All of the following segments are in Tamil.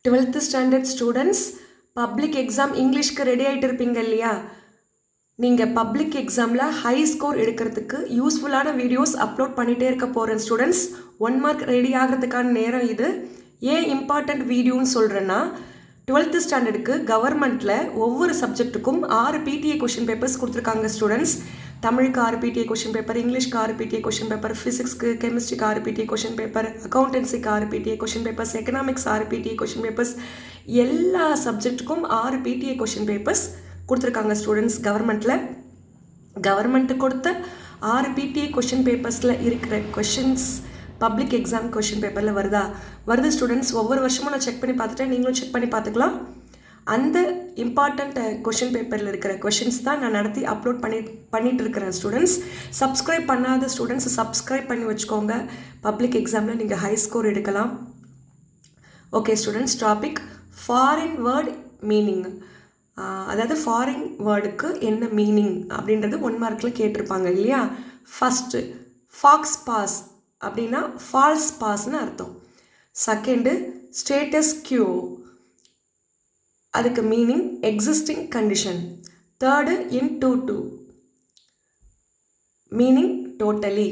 12th standard students public exam இங்கிலீஷ்க்கு ரெடி ஆகிட்டு இருப்பீங்க இல்லையா? நீங்கள் பப்ளிக் எக்ஸாமில் ஹை ஸ்கோர் எடுக்கிறதுக்கு யூஸ்ஃபுல்லான வீடியோஸ் அப்லோட் பண்ணிகிட்டே இருக்க போகிறேன் ஸ்டூடெண்ட்ஸ். 1 மார்க் ரெடி ஆகிறதுக்கான நேரம் இது. ஏன் இம்பார்ட்டண்ட் வீடியோன்னு சொல்கிறேன்னா, 12th ஸ்டாண்டர்டுக்கு கவர்மெண்ட்டில் ஒவ்வொரு சப்ஜெக்ட்டுக்கும் 6 PTA கொஷின் பேப்பர்ஸ் கொடுத்துருக்காங்க ஸ்டூடெண்ட்ஸ். தமிழுக்கு 6 PTA கொஷின் பேப்பர், இங்கிலீஷ்க்கு 6 PTA கொஷின் பேப்பர், ஃபிசிக்ஸ்க்கு கெமிஸ்ட்ரிக்கு 6 PTA கொஷின் பேப்பர், அக்கௌண்டன்சிக்கு 6 PTA question papers, economics 6 PTA question papers, எல்லா சப்ஜெக்ட்டுக்கும் 6 PTA கொஷின் பேப்பர்ஸ் கொடுத்துருக்காங்க ஸ்டூடெண்ட்ஸ். கவர்மெண்ட்டு கொடுத்த 6 PTA கொஷின் பேப்பர்ஸில் இருக்கிற கொஷின்ஸ் பப்ளிக் எக்ஸாம் கொஷின் பேப்பரில் வருது ஸ்டூடெண்ட்ஸ். ஒவ்வொரு வருஷமும் நான் செக் பண்ணி பார்த்துட்டேன், நீங்களும் செக் பண்ணி பார்த்துக்கலாம். அந்த இம்பார்ட்டண்ட் கொஷின் பேப்பரில் இருக்கிற கொஷின்ஸ் தான் நான் நடத்தி அப்லோட் பண்ணிட்டு இருக்கிறேன் ஸ்டூடெண்ட்ஸ். சப்ஸ்கிரைப் பண்ணாத ஸ்டூடெண்ட்ஸ் சப்ஸ்கிரைப் பண்ணி வச்சுக்கோங்க. பப்ளிக் எக்ஸாமில் நீங்கள் ஹை ஸ்கோர் எடுக்கலாம். Okay students, topic foreign word meaning. அதாவது ஃபாரின் வேர்டுக்கு என்ன மீனிங் அப்படின்றது 1 மார்க்கில் கேட்டிருப்பாங்க இல்லையா? ஃபஸ்ட்டு ஃபாக்ஸ் பாஸ் அப்படின்னா ஃபால்ஸ் பாஸ்ன்னு அர்த்தம். செகண்டு ஸ்டேட்டஸ் கியூ, அதுக்கு meaning existing condition. Third in toto meaning totally.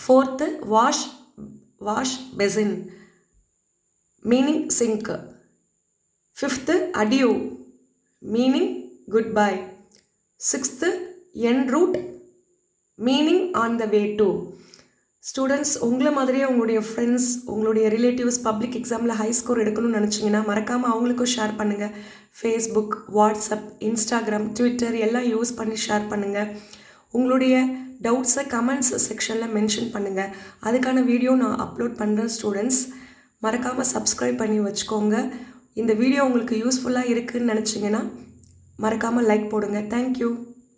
Fourth wash basin meaning sink. Fifth adieu meaning goodbye. Sixth en route meaning on the way to. Students, உங்களை மாதிரியே உங்களுடைய ஃப்ரெண்ட்ஸ், உங்களுடைய ரிலேட்டிவ்ஸ் பப்ளிக் எக்ஸாமில் ஹை ஸ்கோர் எடுக்கணும்னு நினச்சிங்கன்னா மறக்காமல் அவங்களுக்கும் ஷேர் பண்ணுங்கள். ஃபேஸ்புக், வாட்ஸ்அப், இன்ஸ்டாகிராம், ட்விட்டர் எல்லாம் யூஸ் பண்ணி ஷேர் பண்ணுங்கள். உங்களுடைய டவுட்ஸை கமெண்ட்ஸ் செக்ஷனில் மென்ஷன் பண்ணுங்கள். அதுக்கான வீடியோ நான் அப்லோட் பண்ணுறேன் ஸ்டூடெண்ட்ஸ். மறக்காமல் சப்ஸ்கிரைப் பண்ணி வச்சுக்கோங்க. இந்த வீடியோ உங்களுக்கு யூஸ்ஃபுல்லாக இருக்குதுன்னு நினச்சிங்கன்னா மறக்காமல் லைக் போடுங்க. தேங்க்யூ.